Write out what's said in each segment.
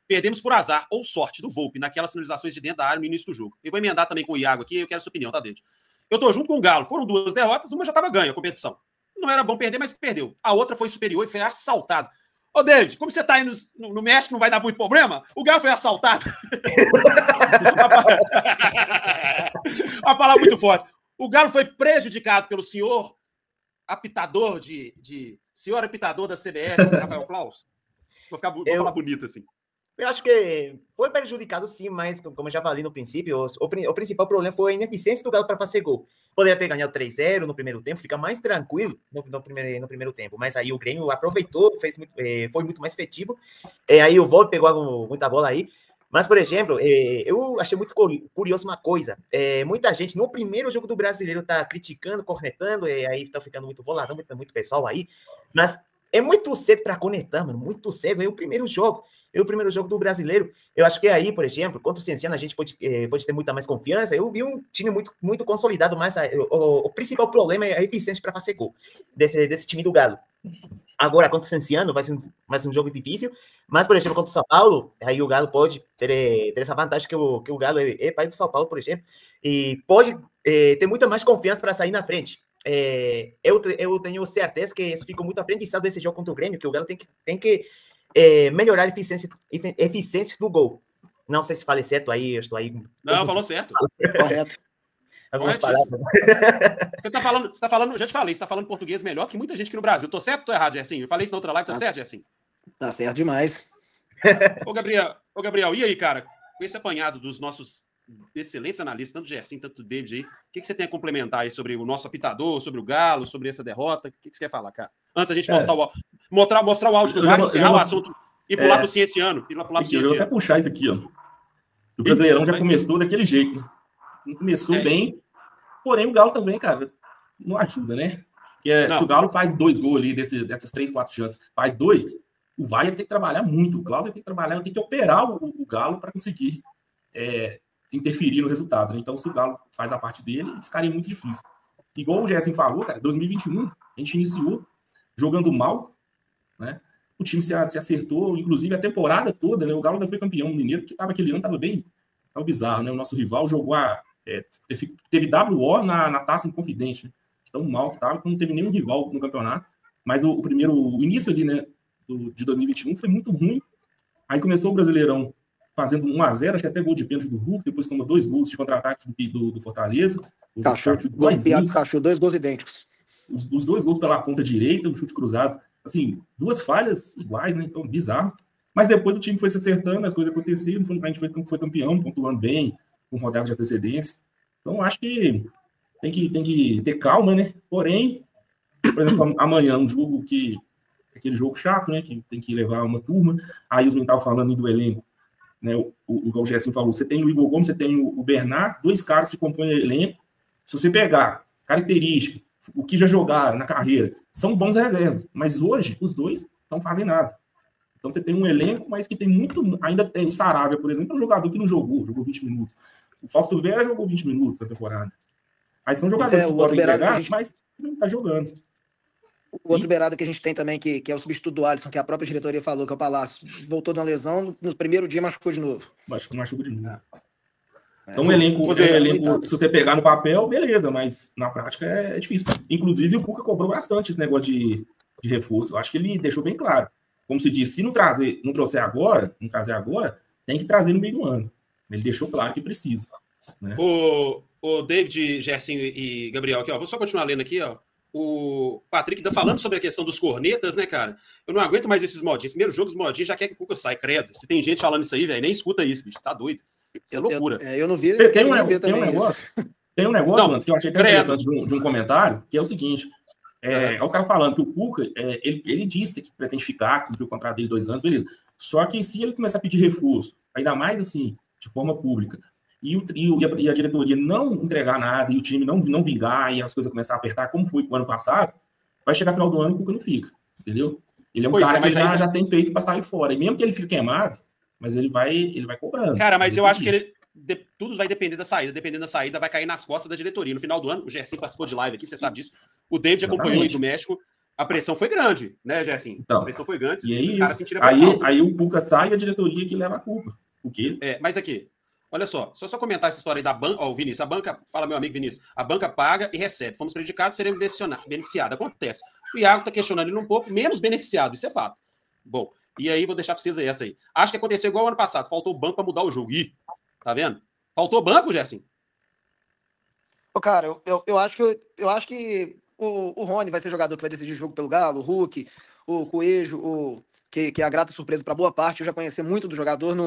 Perdemos por azar ou sorte do Volpe naquelas sinalizações de dentro da área no início do jogo. Eu vou emendar também com o Iago aqui, eu quero a sua opinião, tá, David? Eu tô junto com o Galo. Foram 2 derrotas, uma já estava ganha a competição. Não era bom perder, mas perdeu. A outra foi superior e foi assaltado. Ô, David, como você tá aí no México, não vai dar muito problema? O Galo foi assaltado. Uma palavra muito forte. O Galo foi prejudicado pelo senhor apitador senhor apitador da CBF, Rafael Claus. Vou falar bonito assim. Eu acho que foi prejudicado sim, mas como eu já falei no princípio, o principal problema foi a ineficiência do Galo para fazer gol. Poderia ter ganhado 3-0 no primeiro tempo, fica mais tranquilo no primeiro tempo, mas aí o Grêmio aproveitou, foi muito mais efetivo, aí o Volpe pegou muita bola aí, mas, por exemplo, eu achei muito curioso uma coisa, muita gente no primeiro jogo do Brasileiro tá criticando, cornetando, aí tá ficando muito boladão, muito pessoal aí, mas é muito cedo para conectar, mano, muito cedo, é o primeiro jogo do Brasileiro. Eu acho que aí, por exemplo, contra o Cienciano, a gente pode ter muita mais confiança. Eu vi um time muito, muito consolidado, mas o principal problema é a eficiência para fazer gol desse time do Galo. Agora, contra o Cienciano, vai ser um jogo difícil, mas, por exemplo, contra o São Paulo, aí o Galo pode ter essa vantagem que o Galo é pai do São Paulo, por exemplo, e pode ter muita mais confiança para sair na frente. Eu tenho certeza que isso ficou muito aprendizado desse jogo contra o Grêmio, que o Galo tem que melhorar a eficiência do gol. Não sei se falei certo aí, eu estou aí. Não, falou certo. Correto. Algumas palavras. Você tá falando, já te falei, você tá falando português melhor que muita gente aqui no Brasil. Tô certo ou tô errado, Gersinho? Eu falei isso na outra live, tô certo, Gersinho? Tá certo demais. Ô, Gabriel, e aí, cara? Com esse apanhado dos nossos excelentes analistas, tanto o Gersinho, tanto o David aí, o que você tem a complementar aí sobre o nosso apitador, sobre o Galo, sobre essa derrota? O que você quer falar, cara? Antes da gente mostrar o áudio do VAR, encerrar o assunto e pular pro Cienciano. Eu vou até puxar isso aqui, ó. O Brasileirão já começou daquele jeito, né? Começou bem, porém o Galo também, cara, não ajuda, né? Se o Galo faz 2 gols ali, dessas 3, 4 chances, faz 2, o VAR ia ter que trabalhar muito, o Cláudio ia ter que trabalhar, tem que operar o Galo para conseguir interferir no resultado, né? Então, se o Galo faz a parte dele, ficaria muito difícil. Igual o Gerson falou, cara, 2021, a gente iniciou jogando mal, né? O time se acertou, inclusive a temporada toda, né? O Galo não foi campeão mineiro, que aquele ano estava bem bizarro, né? O nosso rival jogou teve WO na Taça Inconfidente, né? Tão mal que estava, então não teve nenhum rival no campeonato. Mas o início ali, né, de 2021 foi muito ruim. Aí começou o Brasileirão fazendo 1-0, acho que até gol de pênalti do Hulk, depois tomou 2 gols de contra-ataque do Fortaleza. Cachorro, 2 gols idênticos. Os 2 gols pela ponta direita, um chute cruzado. Assim, 2 falhas iguais, né? Então, bizarro. Mas depois o time foi se acertando, as coisas aconteceram, a gente foi campeão, pontuando bem, com rodadas de antecedência. Então, acho que tem que ter calma, né? Porém, por exemplo, amanhã, um jogo aquele jogo chato, né? Que tem que levar uma turma. Aí os meninos estavam falando do elenco, né? O Gerson falou, você tem o Igor Gomes, você tem o Bernard, 2 caras que compõem o elenco. Se você pegar característica, o que já jogaram na carreira, são bons reservas. Mas hoje, os 2 não fazem nada. Então você tem um elenco, mas que tem muito... Ainda tem o Saravia, por exemplo, é um jogador que não jogou 20 minutos. O Fausto Vera jogou 20 minutos na temporada. Aí são jogadores que podem entregar, mas não está jogando. O outro beirado que a gente tem também, que é o substituto do Alisson, que a própria diretoria falou, que é o Palácio, voltou de uma lesão, no primeiro dia machucou de novo. Machucou de novo. Então, um elenco, se você pegar no papel, beleza, mas na prática é difícil. Inclusive, o Cuca cobrou bastante esse negócio de reforço. Eu acho que ele deixou bem claro. Como se diz, se não trazer agora, tem que trazer no meio do ano. Ele deixou claro que precisa. Né? O David, Gersinho e Gabriel aqui, ó, vou só continuar lendo aqui, ó. O Patrick tá falando sobre a questão dos cornetas, né, cara? Eu não aguento mais esses modinhos. Primeiro jogo, os modinhos já quer que o Cuca saia, credo. Se tem gente falando isso aí, velho, nem escuta isso, bicho. Tá doido. Isso é loucura. Eu não vi, eu quero nem ver também. Tem um negócio, Lance, que eu achei interessante de um comentário, que é o seguinte. É o cara falando que o Cuca, ele disse que pretende ficar, cumpriu o contrato dele 2 anos, beleza. Só que se ele começar a pedir reforço, ainda mais assim, de forma pública, e a diretoria não entregar nada, e o time não vingar, e as coisas começar a apertar, como foi com o ano passado, vai chegar no final do ano e o Cuca não fica, entendeu? Ele é um cara que já tem peito para sair fora. E mesmo que ele fique queimado, mas ele vai cobrando. Cara, mas eu acho que tudo vai depender da saída. Dependendo da saída, vai cair nas costas da diretoria. No final do ano, o Gerson participou de live aqui, você sabe disso. O David acompanhou aí do México. a pressão foi grande, né, Gerson? Então, a pressão foi grande, e aí, os caras sentiram a pressão. Aí o Cuca sai e a diretoria que leva a culpa. O quê? Mas aqui, olha só comentar essa história aí da banca. Ó, Vinícius, a banca, fala meu amigo Vinícius, a banca paga e recebe. Fomos prejudicados, seremos beneficiados. Acontece. O Iago está questionando ele um pouco, menos beneficiado, isso é fato. Bom, e aí vou deixar para vocês aí essa aí. Acho que aconteceu igual ano passado, faltou o banco para mudar o jogo. Ih, tá vendo? Faltou banco, Gerson? Cara, eu acho que o Rony vai ser jogador que vai decidir o jogo pelo Galo, o Hulk, o Coelho, que é a grata surpresa para boa parte. Eu já conheci muito do jogador,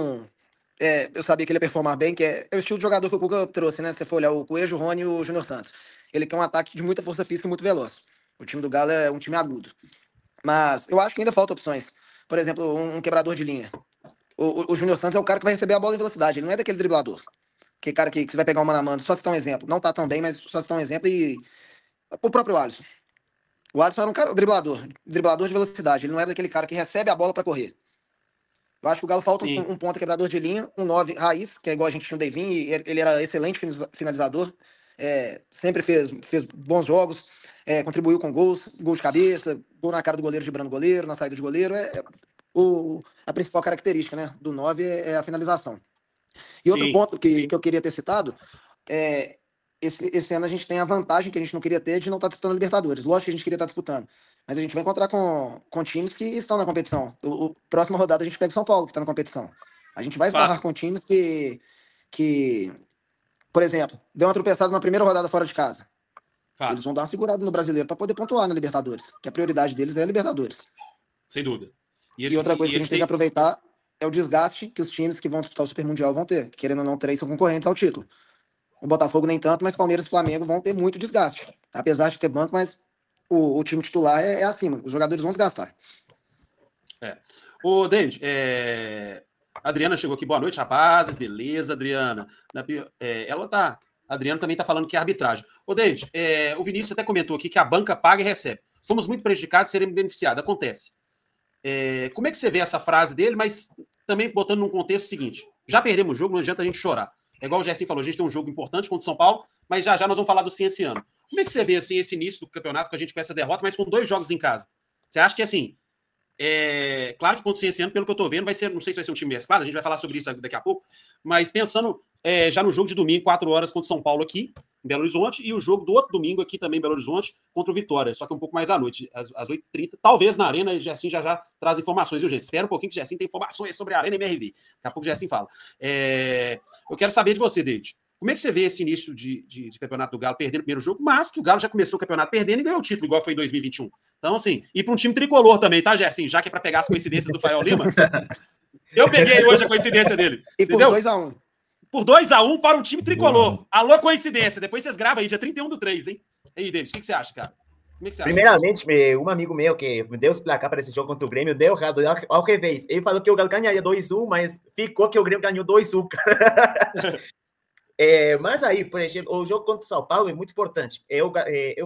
eu sabia que ele ia performar bem, que é o estilo de jogador que o Cuca trouxe, né? Se você for olhar o Coelho, o Rony e o Júnior Santos. Ele quer um ataque de muita força física e muito veloz. O time do Galo é um time agudo. Mas eu acho que ainda falta opções. Por exemplo, um quebrador de linha. O Júnior Santos é o cara que vai receber a bola em velocidade. Ele não é daquele driblador. Que cara que você vai pegar uma na mano. Só citar um exemplo. Não tá tão bem, mas só citar um exemplo. E o próprio Alisson. O Alisson era um cara, driblador de velocidade. Ele não era daquele cara que recebe a bola para correr. Eu acho que o Galo falta um ponta quebrador de linha, um 9 raiz, que é igual a gente tinha o Devin, e ele era excelente finalizador. Sempre fez bons jogos. Contribuiu com gols de cabeça, gol na cara do goleiro, gibrando o goleiro, na saída de goleiro. A principal característica, né, do 9 é a finalização. E outro ponto que eu queria ter citado esse ano a gente tem a vantagem que a gente não queria ter de não estar disputando a Libertadores. Lógico que a gente queria estar disputando, mas a gente vai encontrar com times que estão na competição. Próxima rodada a gente pega o São Paulo, que está na competição. A gente vai esbarrar com times que, por exemplo, deu uma tropeçada na primeira rodada fora de casa. Eles vão dar uma segurada no Brasileiro para poder pontuar na Libertadores, que a prioridade deles é a Libertadores. Sem dúvida. E outra coisa que a gente tem que aproveitar é o desgaste que os times que vão disputar o Super Mundial vão ter. Querendo ou não, 3 são concorrentes ao título. O Botafogo nem tanto, mas Palmeiras e Flamengo vão ter muito desgaste. Apesar de ter banco, mas o time titular é acima. Os jogadores vão desgastar. Ô, Dente, a Adriana chegou aqui. Boa noite, rapazes. Beleza, Adriana. A Adriana também tá falando que é arbitragem. Ô, Dente, o Vinícius até comentou aqui que a banca paga e recebe. Fomos muito prejudicados, seremos beneficiados. Acontece. Como é que você vê essa frase dele, mas também botando num contexto seguinte. Já perdemos o jogo, não adianta a gente chorar. É igual o Gerson falou, a gente tem um jogo importante contra o São Paulo, mas já nós vamos falar do Sim esse ano. Como é que você vê assim, esse início do campeonato com a gente com essa derrota, mas com 2 jogos em casa? Você acha que assim, claro que contra o Sim esse ano, pelo que eu tô vendo, vai ser, não sei se vai ser um time mesclado, a gente vai falar sobre isso daqui a pouco, mas pensando já no jogo de domingo, 4 horas contra o São Paulo aqui, em Belo Horizonte, e o jogo do outro domingo aqui também em Belo Horizonte, contra o Vitória, só que um pouco mais à noite, às 8h30, talvez na Arena, e Gerson já traz informações, viu, gente? Espera um pouquinho que o Gerson tem informações sobre a Arena MRV. Daqui a pouco o Gerson fala. Eu quero saber de você, David. Como é que você vê esse início de campeonato do Galo perdendo o primeiro jogo, mas que o Galo já começou o campeonato perdendo e ganhou o título, igual foi em 2021. Então, assim, e para um time tricolor também, tá, Gerson? Já que é para pegar as coincidências do Fael Lima. Eu peguei hoje a coincidência dele. E por 2-1. Por 2-1 para um time tricolor. Alô, coincidência. Depois vocês gravam aí, dia 31/3, hein? E aí, David, o que você acha, cara? Como é que você acha? Primeiramente, um amigo meu que me deu os placar para esse jogo contra o Grêmio, deu errado ao revés. Ele falou que o Galo ganharia 2-1, mas ficou que o Grêmio ganhou 2-1. Mas aí, por exemplo, o jogo contra o São Paulo é muito importante. Eu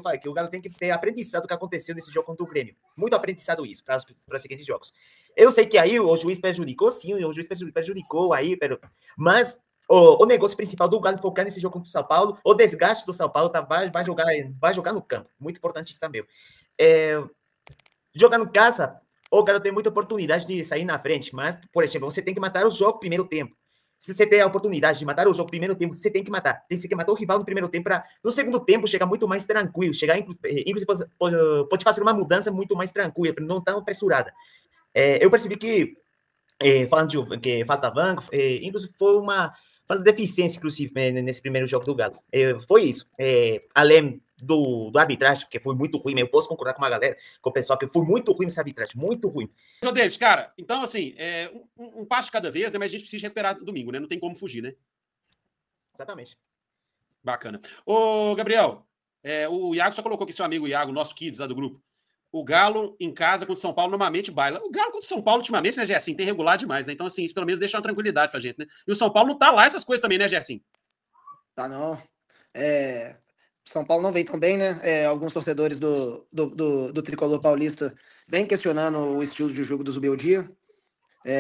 falei que o Galo tem que ter aprendizado do que aconteceu nesse jogo contra o Grêmio. Muito aprendizado isso para os seguintes jogos. Eu sei que aí o juiz prejudicou, sim, o juiz prejudicou aí, mas o negócio principal do Galo é focar nesse jogo contra o São Paulo. O desgaste do São Paulo vai jogar no campo. Muito importante isso também. Jogar no casa, o Galo tem muita oportunidade de sair na frente, mas, por exemplo, você tem que matar o jogo no primeiro tempo. Se você tem a oportunidade de matar o jogo no primeiro tempo, você tem que matar. Tem que matar o rival no primeiro tempo para, no segundo tempo, chegar muito mais tranquilo. Inclusive, pode fazer uma mudança muito mais tranquila, não tão apressurada. Eu percebi que, falando de que falta banco, inclusive foi uma falta de eficiência, inclusive, nesse primeiro jogo do Galo. Foi isso. Além do arbitragem, porque foi muito ruim, eu posso concordar com uma galera, com o pessoal, que foi muito ruim essa arbitragem, muito ruim. Ô, David, cara, então, assim, um passo de cada vez, né, mas a gente precisa recuperar no domingo, né? Não tem como fugir, né? Exatamente. Bacana. Ô, Gabriel, o Iago só colocou aqui, seu amigo Iago, nosso Kids lá do grupo. O Galo em casa contra o São Paulo normalmente baila. O Galo contra o São Paulo ultimamente, né, Gerson, tem regular demais, né? Então, assim, isso pelo menos deixa uma tranquilidade pra gente, né? E o São Paulo não tá lá essas coisas também, né, Gerson? Tá, não. São Paulo não vem tão bem, né? Alguns torcedores do tricolor paulista vêm questionando o estilo de jogo do Zubeldia.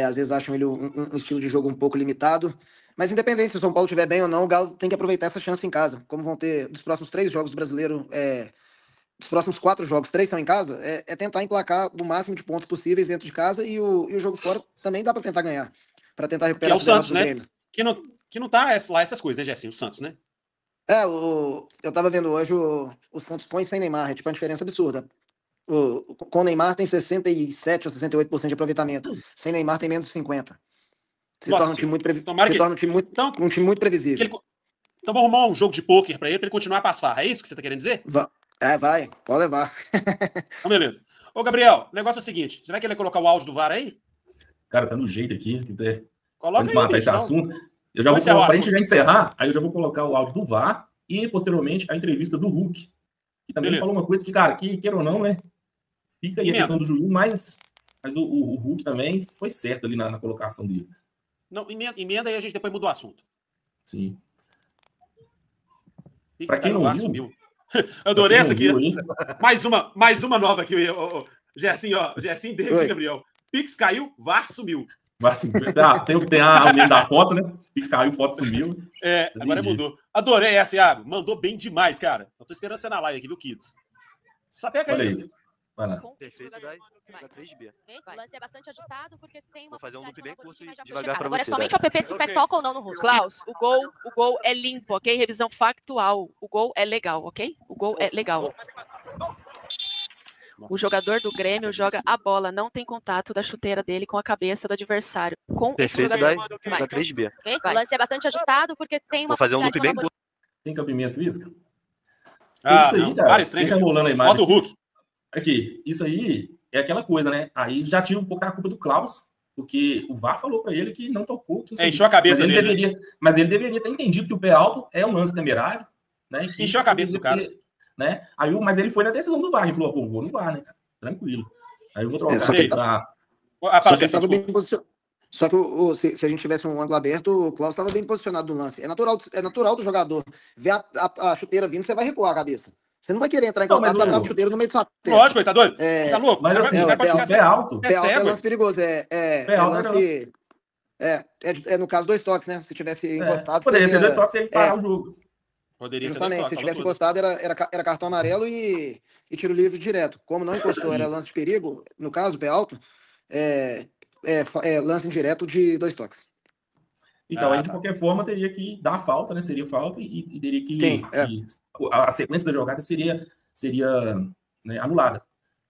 Às vezes acham ele um estilo de jogo um pouco limitado. Mas independente se o São Paulo estiver bem ou não, o Galo tem que aproveitar essa chance em casa. Como vão ter dos próximos 3 jogos do Brasileiro, dos próximos 4 jogos, 3 são em casa, é tentar emplacar o máximo de pontos possíveis dentro de casa e o jogo fora também dá para tentar ganhar, para tentar recuperar o Santos, né? Grêmio. Que não tá lá essas coisas, né, Gersinho? O Santos, né? Eu tava vendo hoje o Santos com e sem Neymar, é tipo uma diferença absurda. Com o Neymar tem 67% ou 68% de aproveitamento. Sem Neymar tem menos de 50%. Se torna um time muito um time muito previsível. Então vamos arrumar um jogo de pôquer pra ele continuar a passar. É isso que você tá querendo dizer? Vai, pode levar. Então, beleza. Ô, Gabriel, o negócio é o seguinte: você vai querer colocar o áudio do VAR aí? Cara, tá no jeito aqui. Coloca aí, matar esse assunto. Eu já vou colocar, pra gente já encerrar, aí eu já vou colocar o áudio do VAR e, posteriormente, a entrevista do Hulk. Que também falou uma coisa que, cara, que queira ou não, né? Fica aí a questão do juiz, mas o Hulk também foi certo ali na colocação dele. Não, emenda aí, a gente depois muda o assunto. Sim. Pra quem não viu... Eu adorei essa aqui. Mais uma nova aqui. Gersinho, David e Gabriel. Pix caiu, VAR sumiu. Tem o meme da foto, né? Pix caiu, foto sumiu. Agora mudou. Adorei essa, Iago. Mandou bem demais, cara. Eu tô esperando você na live aqui, viu, Kids? Sapeca aí. Vai lá. Perfeito da 3B. O lance é bastante ajustado porque tem uma... Vou fazer um loop bem curto e devagar para você. Agora é somente o app se o pé toca ou não no rosto. Klaus, o gol é limpo, ok? Revisão factual. O gol é legal, ok? O gol é legal. O jogador do Grêmio joga a bola, não tem contato da chuteira dele com a cabeça do adversário. Perfeito da 3B. O lance é bastante ajustado porque tem uma... Vou fazer um loop bem curto. Tem cabimento isso? Isso aí, cara. Deixa rolando a imagem. Bota o Hulk. Aqui, isso aí é aquela coisa, né? Aí já tira um pouco a culpa do Klaus, porque o VAR falou pra ele que não tocou. Encheu a cabeça dele. Mas ele deveria ter entendido que o pé alto é um lance temerário, né? Encheu a cabeça do cara. Né? Mas ele foi na decisão do VAR. Ele falou, pô, vou no VAR, né? Tranquilo. Aí eu vou trocar Só que se a gente tivesse um ângulo aberto, o Klaus estava bem posicionado no lance. É natural do jogador ver a chuteira vindo, você vai recuar a cabeça. Você não vai querer entrar em contato com a trava chuteira no meio do sua testa. Lógico, ele tá doido? Tá louco? Mas assim, pé alto. Pé alto é lance perigoso. No caso, 2 toques, né? Se tivesse encostado... Poderia ser 2 toques, tem que parar o jogo. Poderia ser 2 toques. Se tivesse encostado, era cartão amarelo e tiro livre direto. Como não encostou, era lance de perigo, no caso, pé alto, lance indireto de 2 toques. Então, aí de qualquer forma teria que dar a falta, né? Seria falta e teria que... A sequência da jogada seria né, anulada.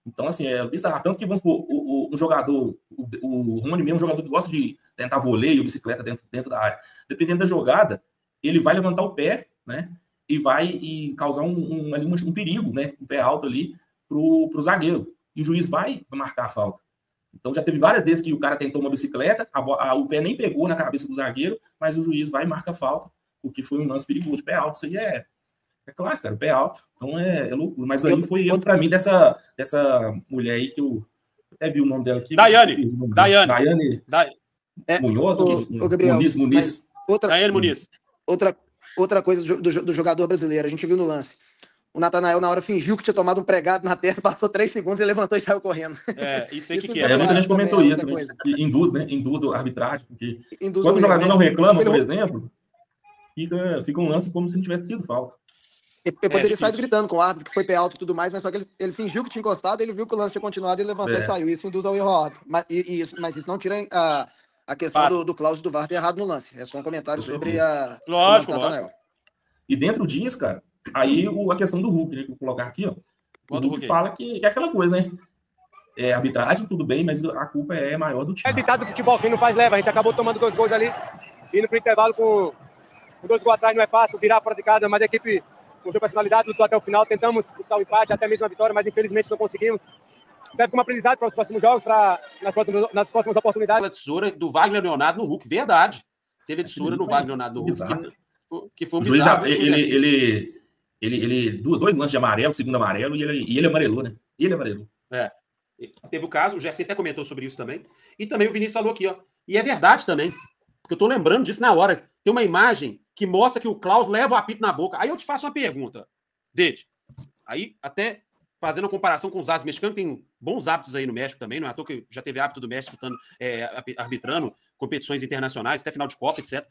Então, assim, é bizarro. Tanto que, vamos supor, um jogador, o Rony mesmo, um jogador que gosta de tentar voleio, bicicleta dentro da área. Dependendo da jogada, ele vai levantar o pé, né? E vai causar um perigo, né? Um pé alto ali pro zagueiro. E o juiz vai marcar a falta. Então, já teve várias vezes que o cara tentou uma bicicleta, o pé nem pegou na cabeça do zagueiro, mas o juiz vai e marca a falta, porque foi um lance perigoso. Pé alto, isso aí é clássico, cara, pé alto. Então, é loucura. Mas aí foi erro pra mim dessa mulher aí, que eu até vi o nome dela aqui. Daiane Munhoz? Gabriel, Muniz. Daiane Muniz. Outra coisa do jogador brasileiro, a gente viu no lance. O Natanael, na hora, fingiu que tinha tomado um pregado na testa, passou 3 segundos, ele levantou e saiu correndo. Isso aí que é. Muita gente comentou isso, né? Induz, né? Induz a arbitragem, porque quando o jogador não reclama, por exemplo, fica um lance como se não tivesse tido falta. Ele poderia sair gritando com o árbitro, que foi pé alto e tudo mais, mas só que ele fingiu que tinha encostado, ele viu que o lance tinha continuado, ele levantou e saiu. Isso induz ao erro ao árbitro. Mas isso não tira a questão do Klaus e do VAR ter errado no lance. É só um comentário sobre a... Lógico. E dentro disso, cara, aí a questão do Hulk, né, que eu vou colocar aqui, ó. O Hulk fala que é aquela coisa, né? Arbitragem, tudo bem, mas a culpa é maior do time. É ditado do futebol, quem não faz leva. A gente acabou tomando 2 gols ali, indo pro intervalo com 2 gols atrás, não é fácil virar fora de casa, mas a equipe mostrou personalidade, lutou até o final, tentamos buscar o empate, até mesmo a vitória, mas infelizmente não conseguimos. Serve como aprendizado para os próximos jogos, nas próximas oportunidades. A tesoura do Wagner Leonardo no Hulk, verdade. Teve a tesoura no Wagner Leonardo no Hulk, que foi um bizarro. Ele 2 lances de amarelo, segundo amarelo, e ele amarelou, né? Ele amarelou. Teve o caso, o Gerson até comentou sobre isso também. E também o Vinícius falou aqui, ó. E é verdade também. Porque eu tô lembrando disso na hora. Tem uma imagem que mostra que o Klaus leva o apito na boca. Aí eu te faço uma pergunta, Dede. Aí, até fazendo uma comparação com os árbitros mexicanos, tem bons hábitos aí no México também, não é à toa que já teve hábito do México arbitrando competições internacionais, até final de Copa, etc.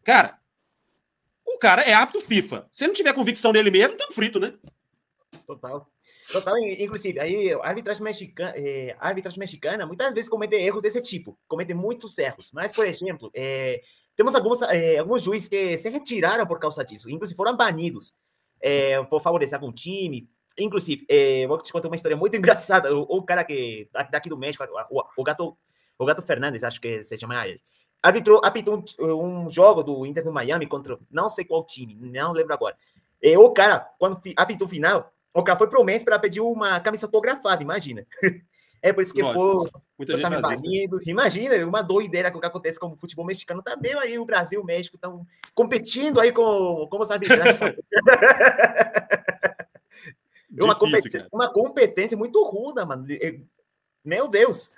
Cara, o cara é árbitro FIFA. Se ele não tiver convicção nele mesmo, tá frito, né? Total. Total, inclusive, aí a arbitragem mexicana muitas vezes comete erros desse tipo, comete muitos erros. Mas, por exemplo, temos alguns juízes que se retiraram por causa disso, inclusive foram banidos por favorecer algum time. Inclusive, vou te contar uma história muito engraçada. O cara que daqui do México, o Gato Fernandes, acho que se chama ele, apitou um jogo do Inter do Miami contra não sei qual time, não lembro agora. O cara, quando apitou o final, o cara foi pro Messi para pedir uma camisa autografada, imagina. É por isso que muita gente faz banido. Isso, né? Imagina, uma doideira que acontece com o futebol mexicano também. Aí o Brasil e o México estão competindo aí com os arbitragens. Uma competência muito ruda, mano. Meu Deus.